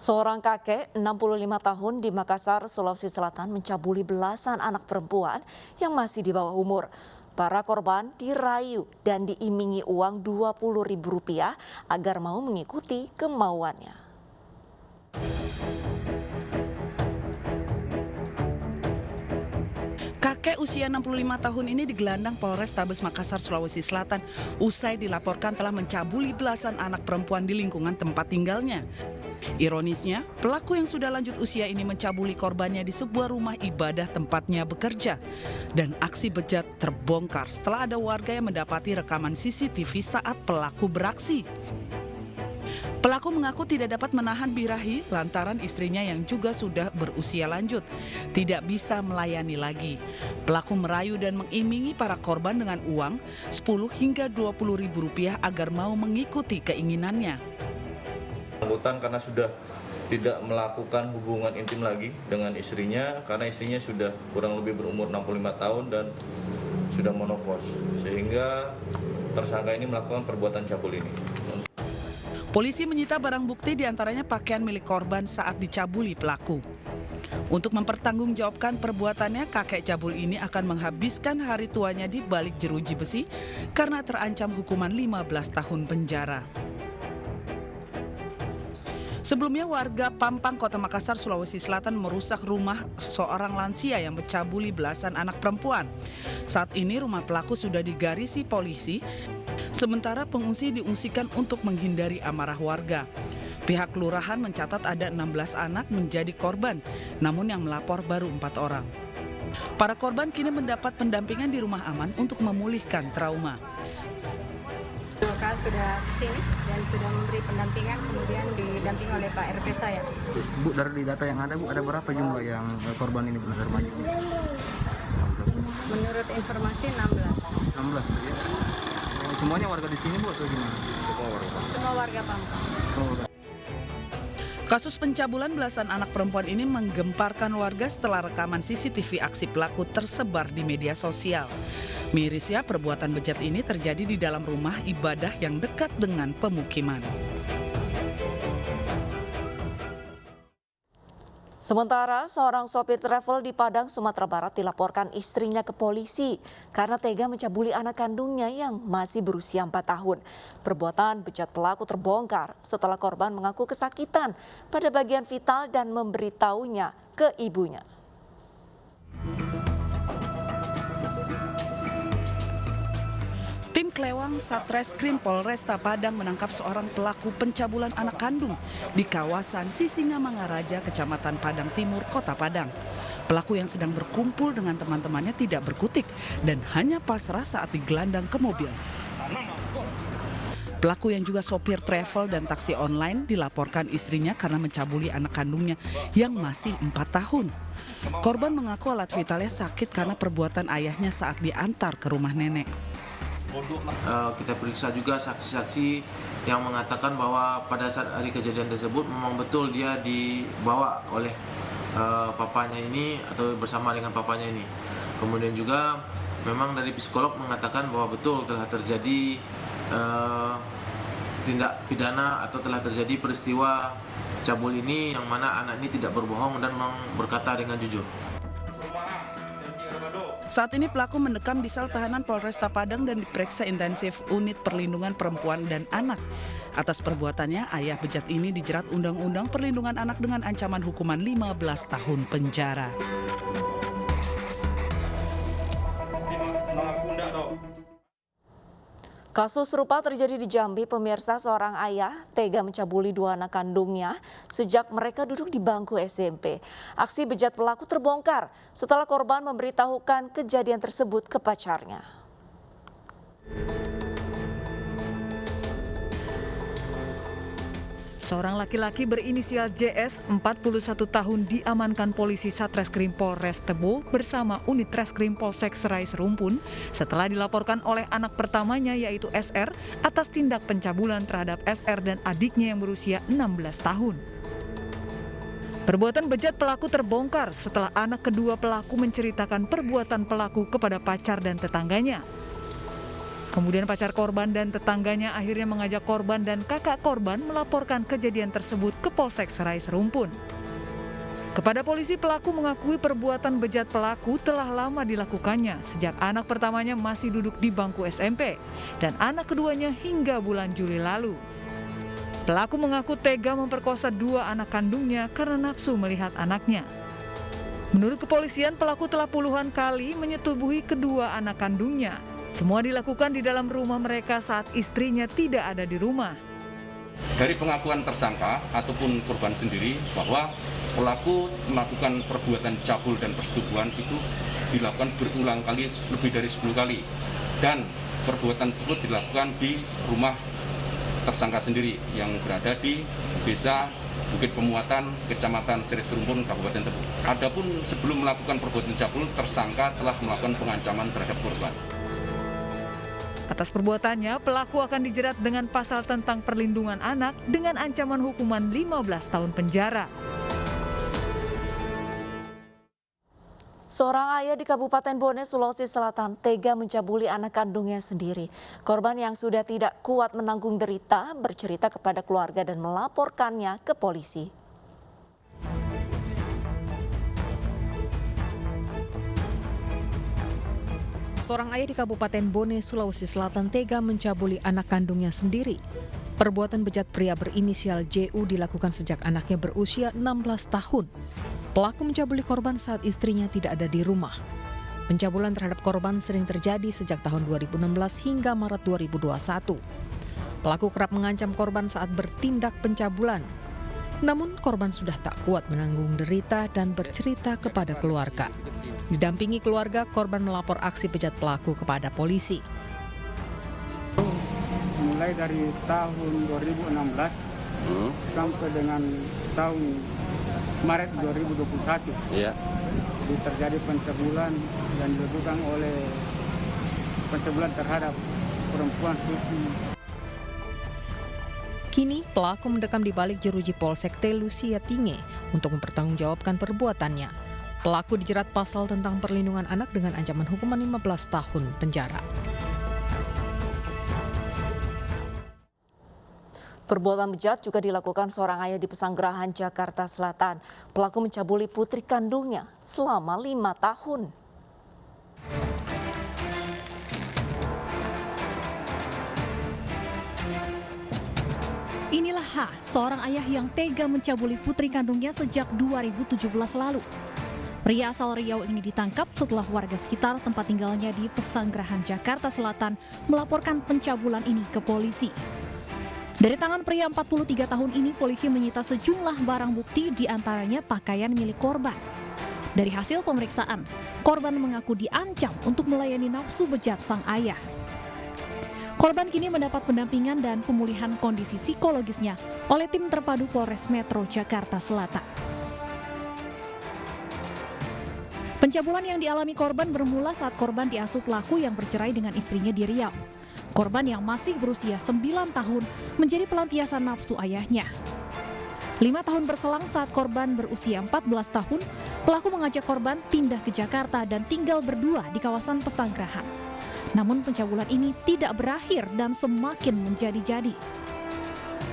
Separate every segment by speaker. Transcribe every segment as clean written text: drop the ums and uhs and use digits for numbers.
Speaker 1: Seorang kakek 65 tahun di Makassar, Sulawesi Selatan mencabuli belasan anak perempuan yang masih di bawah umur. Para korban dirayu dan diimingi uang Rp20.000 agar mau mengikuti kemauannya.
Speaker 2: Kakek usia 65 tahun ini digelandang Polrestabes Makassar, Sulawesi Selatan usai dilaporkan telah mencabuli belasan anak perempuan di lingkungan tempat tinggalnya. Ironisnya, pelaku yang sudah lanjut usia ini mencabuli korbannya di sebuah rumah ibadah tempatnya bekerja. Dan aksi bejat terbongkar setelah ada warga yang mendapati rekaman CCTV saat pelaku beraksi. Pelaku mengaku tidak dapat menahan birahi lantaran istrinya yang juga sudah berusia lanjut tidak bisa melayani lagi. Pelaku merayu dan mengimingi para korban dengan uang Rp10 hingga Rp20.000 agar mau mengikuti keinginannya.
Speaker 3: Angkutan karena sudah tidak melakukan hubungan intim lagi dengan istrinya karena istrinya sudah kurang lebih berumur 65 tahun dan sudah menopause, sehingga tersangka ini melakukan perbuatan cabul ini.
Speaker 2: Polisi menyita barang bukti diantaranya pakaian milik korban saat dicabuli pelaku. Untuk mempertanggungjawabkan perbuatannya, kakek cabul ini akan menghabiskan hari tuanya di balik jeruji besi karena terancam hukuman 15 tahun penjara. Sebelumnya warga Pampang, Kota Makassar, Sulawesi Selatan merusak rumah seorang lansia yang mencabuli belasan anak perempuan. Saat ini rumah pelaku sudah digarisi polisi, sementara pengungsi diungsikan untuk menghindari amarah warga. Pihak kelurahan mencatat ada 16 anak menjadi korban, namun yang melapor baru 4 orang. Para korban kini mendapat pendampingan di rumah aman untuk memulihkan trauma.
Speaker 4: Maka sudah kesini dan sudah memberi pendampingan, kemudian didampingi oleh Pak RT saya.
Speaker 5: Bu, dari data yang ada, Bu, ada berapa jumlah yang korban ini benar banyak?
Speaker 4: Menurut informasi 16.
Speaker 5: 16, Bu, ya? Semuanya warga di sini, Bu, atau gimana?
Speaker 4: Semua warga Pampang.
Speaker 2: Kasus pencabulan belasan anak perempuan ini menggemparkan warga setelah rekaman CCTV aksi pelaku tersebar di media sosial. Mirisnya, perbuatan bejat ini terjadi di dalam rumah ibadah yang dekat dengan pemukiman.
Speaker 1: Sementara seorang sopir travel di Padang, Sumatera Barat dilaporkan istrinya ke polisi karena tega mencabuli anak kandungnya yang masih berusia 4 tahun. Perbuatan bejat pelaku terbongkar setelah korban mengaku kesakitan pada bagian vital dan memberitahunya ke ibunya.
Speaker 2: Tim Klewang Satreskrim Polresta Padang menangkap seorang pelaku pencabulan anak kandung di kawasan Sisingamangaraja, Kecamatan Padang Timur, Kota Padang. Pelaku yang sedang berkumpul dengan teman-temannya tidak berkutik dan hanya pasrah saat digelandang ke mobil. Pelaku yang juga sopir travel dan taksi online dilaporkan istrinya karena mencabuli anak kandungnya yang masih 4 tahun. Korban mengaku alat vitalnya sakit karena perbuatan ayahnya saat diantar ke rumah nenek.
Speaker 6: Kita periksa juga saksi-saksi yang mengatakan bahwa pada saat hari kejadian tersebut memang betul dia dibawa oleh papanya ini atau bersama dengan papanya ini. Kemudian juga memang dari psikolog mengatakan bahwa betul telah terjadi tindak pidana atau telah terjadi peristiwa cabul ini yang mana anak ini tidak berbohong dan berkata dengan jujur.
Speaker 2: Saat ini pelaku mendekam di sel tahanan Polresta Padang dan diperiksa intensif Unit Perlindungan Perempuan dan Anak. Atas perbuatannya, ayah bejat ini dijerat Undang-Undang Perlindungan Anak dengan ancaman hukuman 15 tahun penjara.
Speaker 1: Kasus serupa terjadi di Jambi. Pemirsa, seorang ayah tega mencabuli 2 anak kandungnya sejak mereka duduk di bangku SMP. Aksi bejat pelaku terbongkar setelah korban memberitahukan kejadian tersebut ke pacarnya.
Speaker 7: Seorang laki-laki berinisial JS, 41 tahun, diamankan polisi Satreskrim Polres Tebo bersama unit Reskrim Polsek Serai Serumpun setelah dilaporkan oleh anak pertamanya yaitu SR atas tindak pencabulan terhadap SR dan adiknya yang berusia 16 tahun. Perbuatan bejat pelaku terbongkar setelah anak kedua pelaku menceritakan perbuatan pelaku kepada pacar dan tetangganya. Kemudian pacar korban dan tetangganya akhirnya mengajak korban dan kakak korban melaporkan kejadian tersebut ke Polsek Serai Serumpun. Kepada polisi, pelaku mengakui perbuatan bejat pelaku telah lama dilakukannya sejak anak pertamanya masih duduk di bangku SMP dan anak keduanya hingga bulan Juli lalu. Pelaku mengaku tega memperkosa 2 anak kandungnya karena nafsu melihat anaknya. Menurut kepolisian, pelaku telah puluhan kali menyetubuhi kedua anak kandungnya. Semua dilakukan di dalam rumah mereka saat istrinya tidak ada di rumah.
Speaker 8: Dari pengakuan tersangka ataupun korban sendiri bahwa pelaku melakukan perbuatan cabul dan persetubuhan itu dilakukan berulang kali, lebih dari 10 kali. Dan perbuatan tersebut dilakukan di rumah tersangka sendiri yang berada di Desa Bukit Pemuatan, Kecamatan Serai Serumpun, Kabupaten Tebo. Adapun sebelum melakukan perbuatan cabul, tersangka telah melakukan pengancaman terhadap korban.
Speaker 7: Atas perbuatannya, pelaku akan dijerat dengan pasal tentang perlindungan anak dengan ancaman hukuman 15 tahun penjara.
Speaker 1: Seorang ayah di Kabupaten Bone, Sulawesi Selatan tega mencabuli anak kandungnya sendiri. Korban yang sudah tidak kuat menanggung derita bercerita kepada keluarga dan melaporkannya ke polisi.
Speaker 9: Seorang ayah di Kabupaten Bone, Sulawesi Selatan tega mencabuli anak kandungnya sendiri. Perbuatan bejat pria berinisial JU dilakukan sejak anaknya berusia 16 tahun. Pelaku mencabuli korban saat istrinya tidak ada di rumah. Pencabulan terhadap korban sering terjadi sejak tahun 2016 hingga Maret 2021. Pelaku kerap mengancam korban saat bertindak pencabulan. Namun korban sudah tak kuat menanggung derita dan bercerita kepada keluarga. Didampingi keluarga, korban melapor aksi bejat pelaku kepada polisi.
Speaker 10: Mulai dari tahun 2016 sampai dengan tahun Maret 2021, terjadi pencabulan dan dilakukan oleh pencabulan terhadap perempuan Susi.
Speaker 9: Kini pelaku mendekam di balik jeruji Polsek Telu Siatinge untuk mempertanggungjawabkan perbuatannya. Pelaku dijerat pasal tentang perlindungan anak dengan ancaman hukuman 15 tahun penjara.
Speaker 1: Perbuatan bejat juga dilakukan seorang ayah di Pesanggerahan, Jakarta Selatan. Pelaku mencabuli putri kandungnya selama 5 tahun.
Speaker 11: Inilah H, seorang ayah yang tega mencabuli putri kandungnya sejak 2017 lalu. Pria asal Riau ini ditangkap setelah warga sekitar tempat tinggalnya di Pesanggerahan, Jakarta Selatan melaporkan pencabulan ini ke polisi. Dari tangan pria 43 tahun ini, polisi menyita sejumlah barang bukti, diantaranya pakaian milik korban. Dari hasil pemeriksaan, korban mengaku diancam untuk melayani nafsu bejat sang ayah. Korban kini mendapat pendampingan dan pemulihan kondisi psikologisnya oleh tim terpadu Polres Metro Jakarta Selatan. Pencabulan yang dialami korban bermula saat korban diasuh pelaku yang bercerai dengan istrinya di Riau. Korban yang masih berusia 9 tahun menjadi pelampiasan nafsu ayahnya. 5 tahun berselang saat korban berusia 14 tahun, pelaku mengajak korban pindah ke Jakarta dan tinggal berdua di kawasan Pesanggerahan. Namun pencabulan ini tidak berakhir dan semakin menjadi-jadi.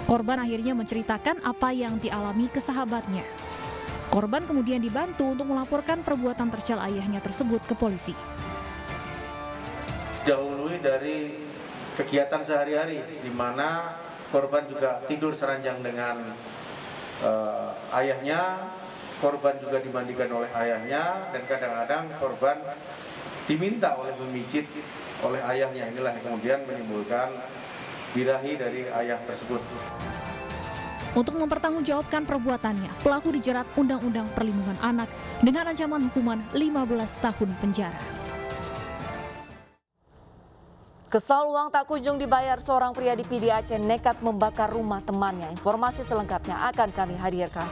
Speaker 11: Korban akhirnya menceritakan apa yang dialami ke sahabatnya. Korban kemudian dibantu untuk melaporkan perbuatan tercela ayahnya tersebut ke polisi.
Speaker 6: Dahului dari kegiatan sehari-hari, di mana korban juga tidur seranjang dengan ayahnya, korban juga dimandikan oleh ayahnya, dan kadang-kadang korban diminta oleh memijit oleh ayahnya. Inilah yang kemudian menimbulkan birahi dari ayah tersebut.
Speaker 11: Untuk mempertanggungjawabkan perbuatannya, pelaku dijerat Undang-Undang Perlindungan Anak dengan ancaman hukuman 15 tahun penjara.
Speaker 1: Kesal uang tak kunjung dibayar, seorang pria di Pidi Aceh nekat membakar rumah temannya. Informasi selengkapnya akan kami hadirkan.